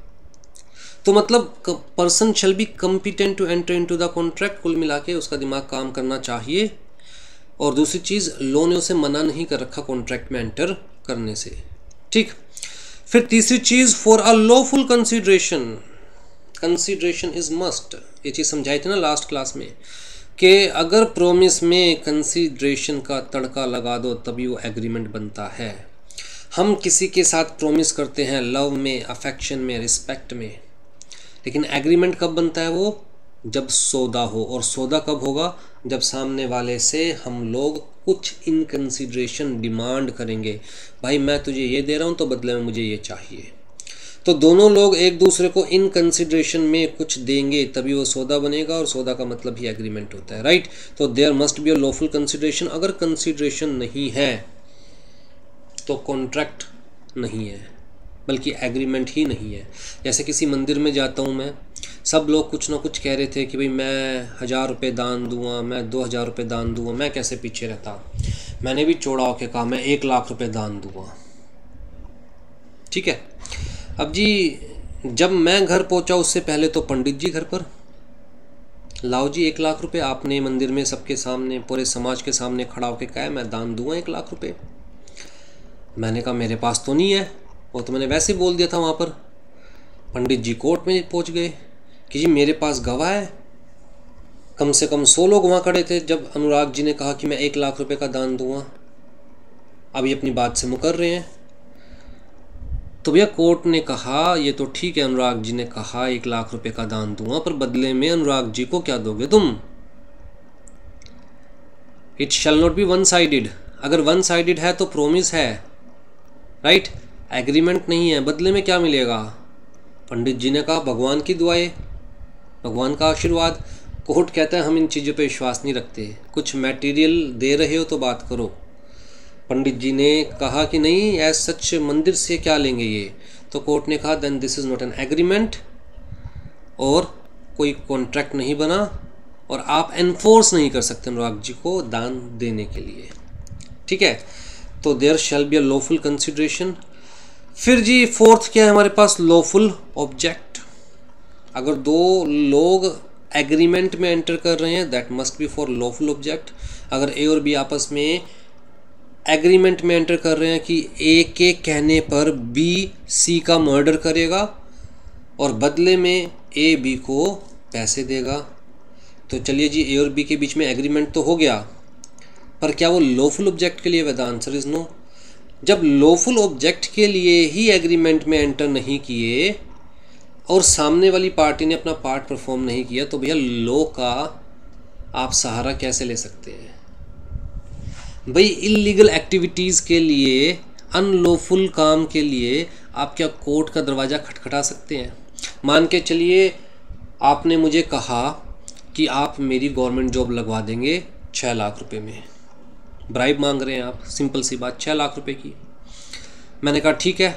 तो मतलब person shall be competent to enter into the contract, कुल मिला के उसका दिमाग काम करना चाहिए। और दूसरी चीज़, लॉ ने उसे मना नहीं कर रखा कॉन्ट्रैक्ट में एंटर करने से। ठीक। फिर तीसरी चीज़, for a lawful consideration, consideration is must. ये चीज़ समझाई थी ना लास्ट क्लास में कि अगर प्रोमिस में कंसिडरेशन का तड़का लगा दो तभी वो एग्रीमेंट बनता है। हम किसी के साथ प्रोमिस करते हैं लव में, अफेक्शन में, रिस्पेक्ट में, लेकिन एग्रीमेंट कब बनता है, वो जब सौदा हो। और सौदा कब होगा, जब सामने वाले से हम लोग कुछ इन कंसिडरेशन डिमांड करेंगे, भाई मैं तुझे ये दे रहा हूँ तो बदले में मुझे ये चाहिए। तो दोनों लोग एक दूसरे को इन कंसिडरेशन में कुछ देंगे तभी वो सौदा बनेगा, और सौदा का मतलब ही एग्रीमेंट होता है, राइट। तो there must be a lawful consideration. अगर कंसिडरेशन नहीं है तो कॉन्ट्रैक्ट नहीं है, बल्कि एग्रीमेंट ही नहीं है। जैसे किसी मंदिर में जाता हूँ मैं, सब लोग कुछ ना कुछ कह रहे थे कि भाई मैं 1000 रुपये दान दूंगा, मैं 2000 रुपये दान दूंगा, मैं कैसे पीछे रहता। मैंने भी चौड़ा होकर कहा मैं 1 लाख रुपये दान दूंगा। ठीक है। अब जी जब मैं घर पहुंचा उससे पहले तो पंडित जी घर पर, लाओ जी 1 लाख रुपये, आपने मंदिर में सबके सामने, पूरे समाज के सामने खड़ा होकर कहा मैं दान दूंगा 1 लाख रुपये। मैंने कहा मेरे पास तो नहीं है, वो तो मैंने वैसे ही बोल दिया था वहाँ पर। पंडित जी कोर्ट में पहुँच गए कि जी मेरे पास गवाह है। कम से कम 100 लोग वहाँ खड़े थे जब अनुराग जी ने कहा कि मैं 1 लाख रुपये का दान दूंगा। अब ये अपनी बात से मुकर रहे हैं। तो भैया कोर्ट ने कहा ये तो ठीक है, अनुराग जी ने कहा 1 लाख रुपए का दान दूंगा, पर बदले में अनुराग जी को क्या दोगे तुम। It shall not B one sided. अगर वन साइडेड है तो प्रोमिस है, राइट, एग्रीमेंट नहीं है। बदले में क्या मिलेगा। पंडित जी ने कहा भगवान की दुआएं, भगवान का आशीर्वाद। कोर्ट कहता है हम इन चीज़ों पे विश्वास नहीं रखते, कुछ मटेरियल दे रहे हो तो बात करो। पंडित जी ने कहा कि नहीं एज सच मंदिर से क्या लेंगे ये। तो कोर्ट ने कहा then this is not an agreement, और कोई कॉन्ट्रैक्ट नहीं बना, और आप एनफोर्स नहीं कर सकते अनुराग जी को दान देने के लिए। ठीक है। तो there shall be a lawful consideration. फिर जी फोर्थ क्या है हमारे पास, लॉफुल ऑब्जेक्ट। अगर दो लोग एग्रीमेंट में एंटर कर रहे हैं that must be for lawful object. अगर ए और बी आपस में एग्रीमेंट में एंटर कर रहे हैं कि ए के कहने पर बी सी का मर्डर करेगा और बदले में ए बी को पैसे देगा, तो चलिए जी ए और बी के बीच में एग्रीमेंट तो हो गया, पर क्या वो लॉफुल ऑब्जेक्ट के लिए वह? The answer is no. जब लॉफुल ऑब्जेक्ट के लिए ही एग्रीमेंट में एंटर नहीं किए और सामने वाली पार्टी ने अपना पार्ट परफॉर्म नहीं किया, तो भैया लॉ का आप सहारा कैसे ले सकते हैं। भाई इल्लीगल एक्टिविटीज़ के लिए, अनलॉफुल काम के लिए आप क्या कोर्ट का दरवाज़ा खटखटा सकते हैं? मान के चलिए आपने मुझे कहा कि आप मेरी गवर्नमेंट जॉब लगवा देंगे 6 लाख रुपए में, ब्राइब मांग रहे हैं आप, सिंपल सी बात, 6 लाख रुपए की। मैंने कहा ठीक है,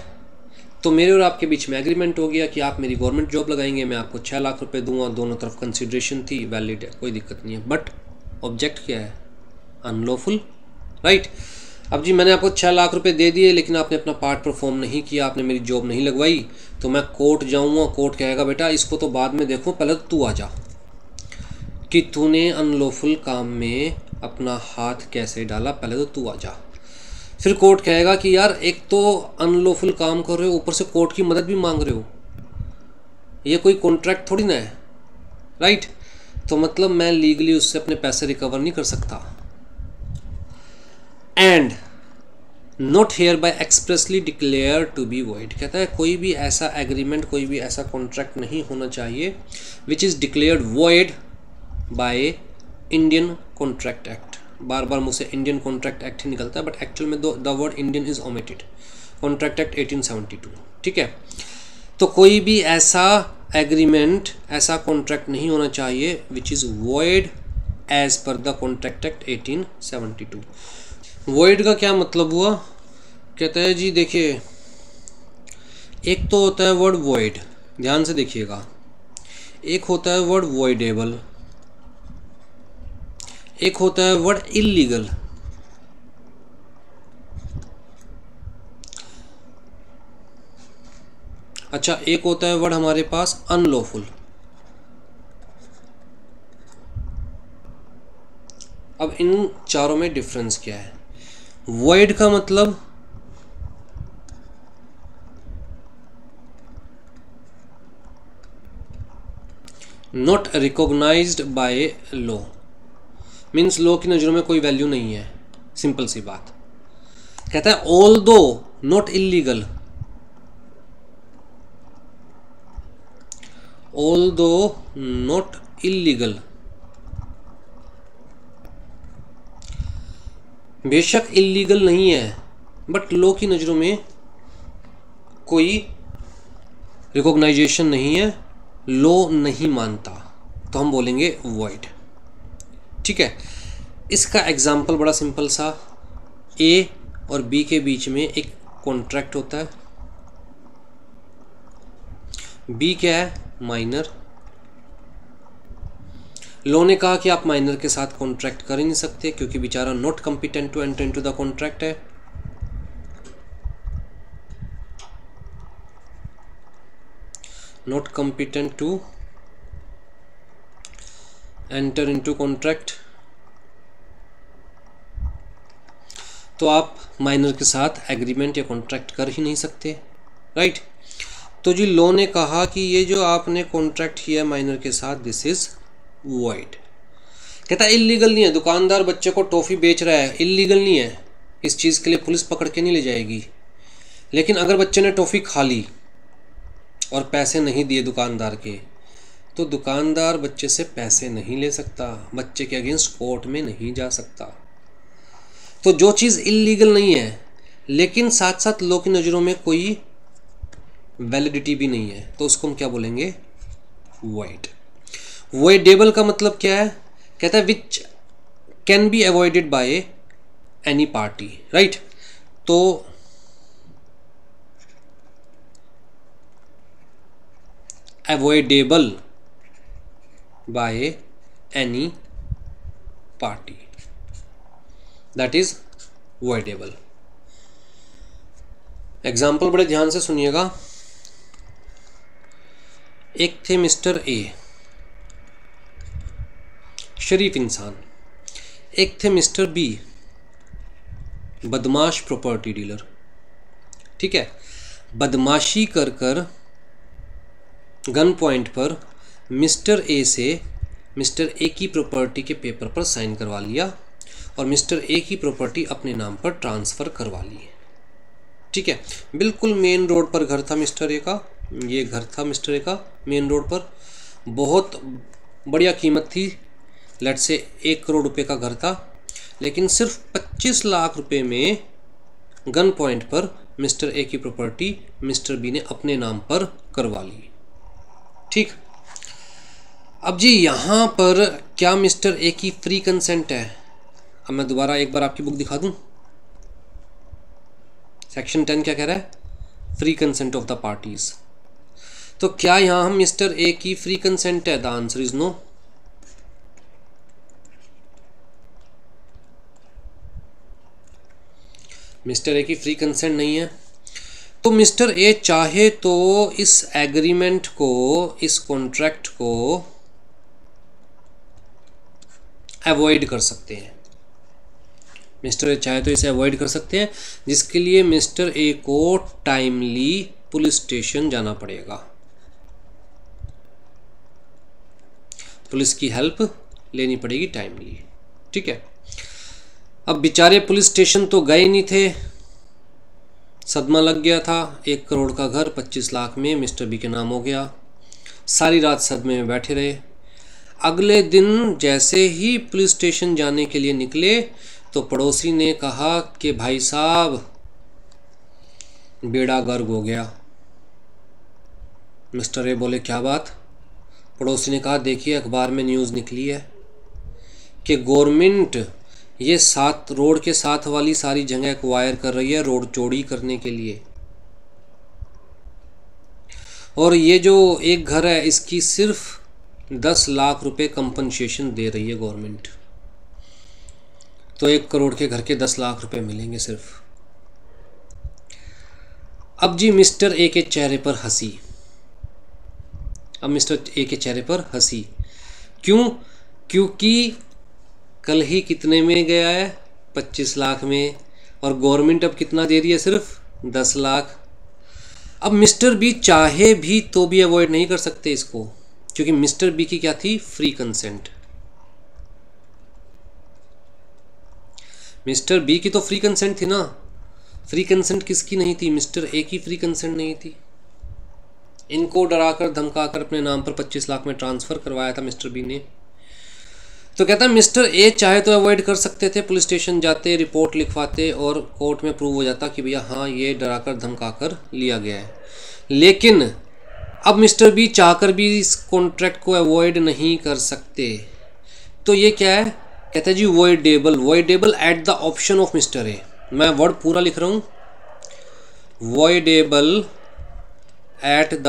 तो मेरे और आपके बीच में एग्रीमेंट हो गया कि आप मेरी गवर्नमेंट जॉब लगाएंगे, मैं आपको 6 लाख रुपए दूंगा, दोनों तरफ कंसिडरेशन थी, वैलिड है, कोई दिक्कत नहीं है। बट ऑब्जेक्ट क्या है? Unlawful, right. अब जी मैंने आपको 6 लाख रुपए दे दिए, लेकिन आपने अपना पार्ट परफॉर्म नहीं किया, आपने मेरी जॉब नहीं लगवाई, तो मैं कोर्ट जाऊंगा, कोर्ट कहेगा बेटा इसको तो बाद में देखो, पहले तो तू आ जा कि तूने अनलॉफुल काम में अपना हाथ कैसे डाला, पहले तो तू आ जा। फिर कोर्ट कहेगा कि यार एक तो अनलॉफुल काम कर रहे हो, ऊपर से कोर्ट की मदद भी मांग रहे हो, ये कोई कॉन्ट्रैक्ट थोड़ी ना है, राइट। तो मतलब मैं लीगली उससे अपने पैसे रिकवर नहीं कर सकता। And not hereby expressly declare to be void, कहता है कोई भी ऐसा एग्रीमेंट, कोई भी ऐसा कॉन्ट्रैक्ट नहीं होना चाहिए which is declared void by Indian contract act. बार बार मुझसे इंडियन कॉन्ट्रैक्ट एक्ट ही निकलता है, बट एक्चुअल में the word Indian is omitted, contract act 1872, ठीक है। तो कोई भी ऐसा एग्रीमेंट, ऐसा कॉन्ट्रैक्ट नहीं होना चाहिए which is void as per the contract act 1872। Void का क्या मतलब हुआ? कहता है जी देखिए, एक तो होता है वर्ड वॉइड, ध्यान से देखिएगा, एक होता है वर्ड वॉइडेबल, एक होता है वर्ड इल्लीगल। अच्छा, एक होता है वर्ड हमारे पास अनलॉफुल। अब इन चारों में डिफरेंस क्या है? वॉइड का मतलब not recognised by law, means law की नज़रों में कोई वैल्यू नहीं है, सिंपल सी बात। कहता है ऑल दो नॉट इलीगल, ऑल दो नॉट इलीगल, बेशक इलीगल नहीं है, बट लॉ की नज़रों में कोई रिकॉग्नाइजेशन नहीं है, लॉ नहीं मानता, तो हम बोलेंगे वॉइड, ठीक है। इसका एग्जाम्पल बड़ा सिंपल सा, ए और बी के बीच में एक कॉन्ट्रैक्ट होता है, बी क्या है? माइनर। लॉ ने कहा कि आप माइनर के साथ कॉन्ट्रैक्ट कर ही नहीं सकते क्योंकि बेचारा not competent to enter into the contract है। Not competent to enter into contract, तो आप माइनर के साथ एग्रीमेंट या कॉन्ट्रैक्ट कर ही नहीं सकते, राइट। तो जी लॉ ने कहा कि ये जो आपने कॉन्ट्रैक्ट किया माइनर के साथ, दिस इज वॉइड। कहता है इलीगल नहीं है, दुकानदार बच्चे को टॉफ़ी बेच रहा है, इलीगल नहीं है, इस चीज़ के लिए पुलिस पकड़ के नहीं ले जाएगी। लेकिन अगर बच्चे ने टॉफ़ी खा ली और पैसे नहीं दिए दुकानदार के, तो दुकानदार बच्चे से पैसे नहीं ले सकता, बच्चे के अगेंस्ट कोर्ट में नहीं जा सकता। तो जो चीज़ इलीगल नहीं है लेकिन साथ साथ लॉ की नज़रों में कोई वैलिडिटी भी नहीं है, तो उसको हम क्या बोलेंगे? वॉइड। वॉइडेबल का मतलब क्या है? कहता है which can be avoided by any party, right. तो avoidable by any party, that is voidable. Example बड़े ध्यान से सुनिएगा। एक थे मिस्टर ए, शरीफ इंसान, एक थे मिस्टर बी, बदमाश प्रॉपर्टी डीलर, ठीक है। बदमाशी कर कर गन पॉइंट पर मिस्टर ए से मिस्टर ए की प्रॉपर्टी के पेपर पर साइन करवा लिया और मिस्टर ए की प्रॉपर्टी अपने नाम पर ट्रांसफ़र करवा ली, ठीक है। बिल्कुल मेन रोड पर घर था मिस्टर ए का, ये घर था मिस्टर ए का मेन रोड पर, बहुत बढ़िया कीमत थी, लेट से 1 करोड़ रुपए का घर था। लेकिन सिर्फ 25 लाख रुपए में गन पॉइंट पर मिस्टर ए की प्रॉपर्टी मिस्टर बी ने अपने नाम पर करवा ली। ठीक, अब जी यहाँ पर क्या मिस्टर ए की फ्री कंसेंट है? अब मैं दोबारा एक बार आपकी बुक दिखा दूं। सेक्शन 10 क्या कह रहा है? Free consent of the parties. तो क्या यहाँ हम मिस्टर ए की फ्री कंसेंट है? द आंसर इज नो। मिस्टर ए की फ्री कंसेंट नहीं है, तो मिस्टर ए चाहे तो इस एग्रीमेंट को, इस कॉन्ट्रैक्ट को अवॉइड कर सकते हैं। मिस्टर ए चाहे तो इसे अवॉइड कर सकते हैं, जिसके लिए मिस्टर ए को टाइमली पुलिस स्टेशन जाना पड़ेगा, पुलिस की हेल्प लेनी पड़ेगी टाइमली। ठीक है, अब बेचारे पुलिस स्टेशन तो गए नहीं थे, सदमा लग गया था। 1 करोड़ का घर 25 लाख में मिस्टर बी के नाम हो गया। सारी रात सदमे में बैठे रहे। अगले दिन जैसे ही पुलिस स्टेशन जाने के लिए निकले तो पड़ोसी ने कहा कि भाई साहब बेड़ा गर्क हो गया। मिस्टर ए बोले क्या बात? पड़ोसी ने कहा देखिए अखबार में न्यूज़ निकली है कि गवर्नमेंट ये रोड के साथ वाली सारी जगह एक्वायर कर रही है रोड चौड़ी करने के लिए, और ये जो एक घर है इसकी सिर्फ 10 लाख रुपए कंपनसेशन दे रही है गवर्नमेंट। तो 1 करोड़ के घर के 10 लाख रुपए मिलेंगे सिर्फ। अब जी मिस्टर ए के चेहरे पर हंसी। अब मिस्टर ए के चेहरे पर हंसी क्यों? क्योंकि कल ही कितने में गया है? 25 लाख में, और गवर्नमेंट अब कितना दे रही है? सिर्फ 10 लाख। अब मिस्टर बी चाहे भी तो भी अवॉइड नहीं कर सकते इसको, क्योंकि मिस्टर बी की क्या थी? Free consent. मिस्टर बी की तो फ्री कंसेंट थी ना। फ्री कंसेंट किसकी नहीं थी? मिस्टर ए की फ्री कंसेंट नहीं थी। इनको डराकर धमकाकर अपने नाम पर 25 लाख में ट्रांसफ़र करवाया था मिस्टर बी ने। तो कहता है मिस्टर ए चाहे तो अवॉइड कर सकते थे, पुलिस स्टेशन जाते, रिपोर्ट लिखवाते और कोर्ट में प्रूव हो जाता कि भैया हाँ ये डराकर धमकाकर लिया गया है। लेकिन अब मिस्टर बी चाहकर भी इस कॉन्ट्रैक्ट को अवॉइड नहीं कर सकते। तो ये क्या है? कहता है जी voidable. Voidable at the option of mister A. मैं वर्ड पूरा लिख रहा हूँ, voidable at the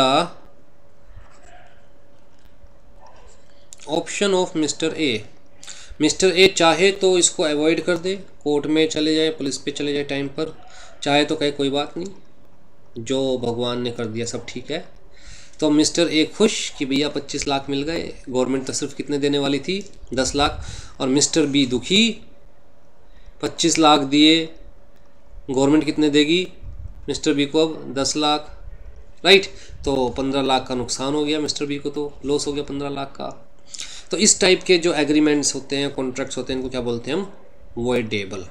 option of mister A. Mister A चाहे तो इसको अवॉइड कर दे, कोर्ट में चले जाए, पुलिस पे चले जाए टाइम पर, चाहे तो कहे कोई बात नहीं, जो भगवान ने कर दिया सब ठीक है। तो मिस्टर ए खुश कि भैया 25 लाख मिल गए, गवर्नमेंट तो सिर्फ कितने देने वाली थी? 10 लाख। और मिस्टर बी दुखी, 25 लाख दिए, गवर्नमेंट कितने देगी मिस्टर बी को? अब 10 लाख, राइट। तो 15 लाख का नुकसान हो गया मिस्टर बी को, तो लॉस हो गया 15 लाख का। तो इस टाइप के जो एग्रीमेंट्स होते हैं, कॉन्ट्रैक्ट्स होते हैं, इनको क्या बोलते हैं हम? वॉइडेबल।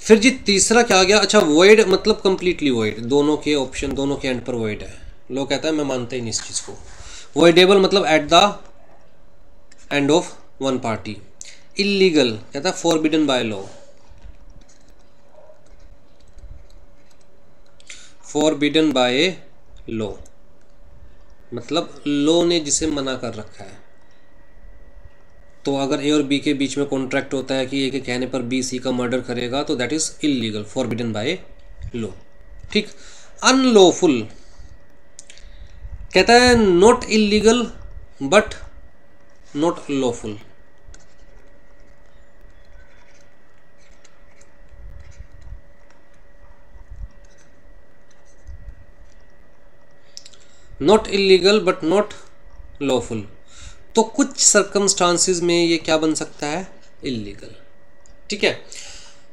फिर जी तीसरा क्या आ गया? अच्छा वॉइड मतलब कंप्लीटली वॉइड, दोनों के ऑप्शन, दोनों के एंड पर वॉइड है। लोग कहता है मैं मानता ही नहीं इस चीज़ को। वॉइडेबल मतलब at the end of one party. Illegal कहता है forbidden by law. Forbidden by law मतलब लॉ ने जिसे मना कर रखा है। तो अगर ए और बी के बीच में कॉन्ट्रैक्ट होता है कि ए के कहने पर बी सी का मर्डर करेगा, तो that is illegal, forbidden by law. ठीक। अनलॉफुल कहता है not illegal but not lawful. Not illegal but not lawful. तो कुछ सर्कमस्टांसिस में ये क्या बन सकता है? इलीगल। ठीक है।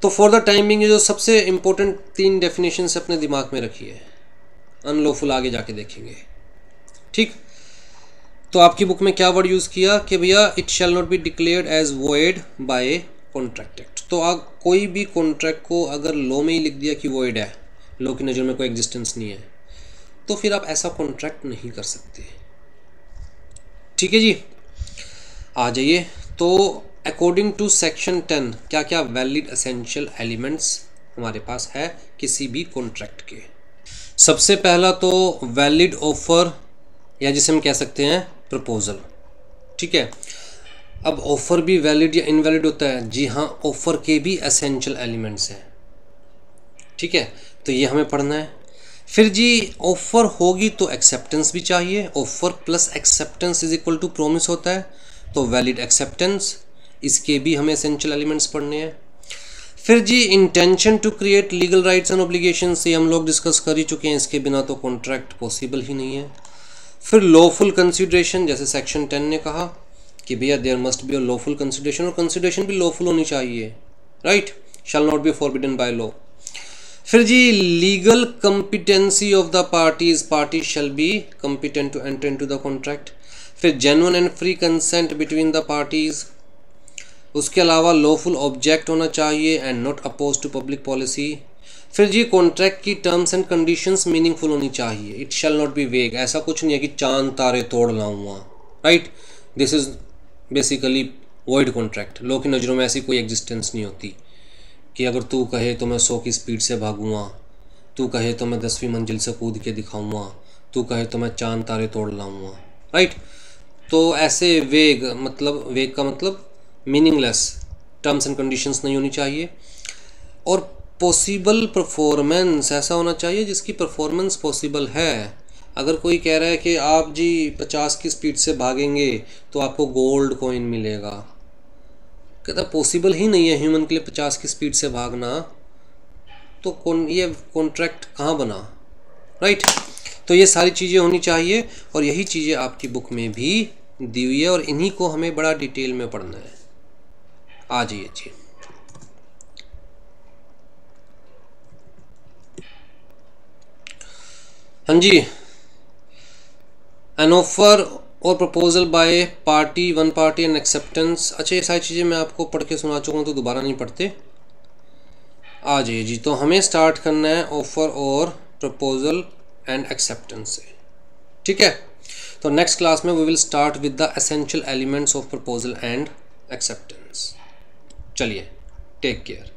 तो फॉर द टाइमिंग जो सबसे इंपॉर्टेंट 3 डेफिनेशंस अपने दिमाग में रखिए। अनलॉफुल आगे जाके देखेंगे। ठीक। तो आपकी बुक में क्या वर्ड यूज़ किया कि भैया it shall not be declared as void by contract act. तो कोई भी कॉन्ट्रैक्ट को अगर लॉ में ही लिख दिया कि वॉइड है, लॉ की नज़र में कोई एग्जिस्टेंस नहीं है, तो फिर आप ऐसा कॉन्ट्रैक्ट नहीं कर सकते। ठीक है जी, आ जाइए। तो अकॉर्डिंग टू सेक्शन 10 क्या क्या वैलिड एसेंशियल एलिमेंट्स हमारे पास है किसी भी कॉन्ट्रैक्ट के। सबसे पहला तो वैलिड ऑफर, या जिसे हम कह सकते हैं प्रपोजल। ठीक है, अब ऑफर भी वैलिड या इनवैलिड होता है? जी हाँ, ऑफर के भी एसेंशियल एलिमेंट्स हैं। ठीक है, तो ये हमें पढ़ना है। फिर जी ऑफर होगी तो एक्सेप्टेंस भी चाहिए। Offer plus acceptance is equal to promise होता है, तो वैलिड एक्सेप्टेंस, इसके भी हमें एसेंशियल एलिमेंट्स पढ़ने हैं। फिर जी intention to create legal rights and obligations, ये हम लोग डिस्कस कर ही चुके हैं, इसके बिना तो कॉन्ट्रैक्ट पॉसिबल ही नहीं है। फिर लॉफुल कंसिडरेशन, जैसे सेक्शन 10 ने कहा कि भैया there must be a lawful consideration, और कंसिडरेशन भी लॉफुल होनी चाहिए, right, shall not be forbidden by law. फिर जी legal competency of the parties, party shall be competent to enter into the contract. फिर genuine and free consent between the parties, उसके अलावा lawful object होना चाहिए and not oppose to public policy. फिर जी contract की टर्म्स एंड कंडीशंस मीनिंगफुल होनी चाहिए, इट शैल नॉट बी वेग, ऐसा कुछ नहीं है कि चांद तारे तोड़ लाऊंगा, right, this is basically void contract. लोगों की नज़रों में ऐसी कोई एग्जिस्टेंस नहीं होती कि अगर तू कहे तो मैं 100 की स्पीड से भागूंगा, तू कहे तो मैं 10वीं मंजिल से कूद के दिखाऊंगा, तू कहे तो मैं चांद तारे तोड़ लाऊंगा, राइट। तो ऐसे वेग, मतलब वेग का मतलब मीनिंगलेस टर्म्स एंड कंडीशंस नहीं होनी चाहिए। और पॉसिबल परफॉर्मेंस, ऐसा होना चाहिए जिसकी परफॉर्मेंस पॉसिबल है। अगर कोई कह रहा है कि आप जी 50 की स्पीड से भागेंगे तो आपको गोल्ड कॉइन मिलेगा, कहता पॉसिबल ही नहीं है ह्यूमन के लिए 50 की स्पीड से भागना, तो ये कॉन्ट्रैक्ट कहाँ बना, राइट। तो ये सारी चीज़ें होनी चाहिए, और यही चीज़ें आपकी बुक में भी दी हुई है, और इन्हीं को हमें बड़ा डिटेल में पढ़ना है। आ जाइए जी। हाँ जी, एन ऑफर और proposal by party, one party and acceptance. अच्छा, ये सारी चीज़ें मैं आपको पढ़ के सुना चुका हूँ, तो दोबारा नहीं पढ़ते। आ जाइए जी, तो हमें स्टार्ट करना है ऑफर और प्रपोजल एंड एक्सेप्टेंस से। ठीक है, तो नेक्स्ट क्लास में we will start with the essential elements of proposal and acceptance. चलिए, टेक केयर।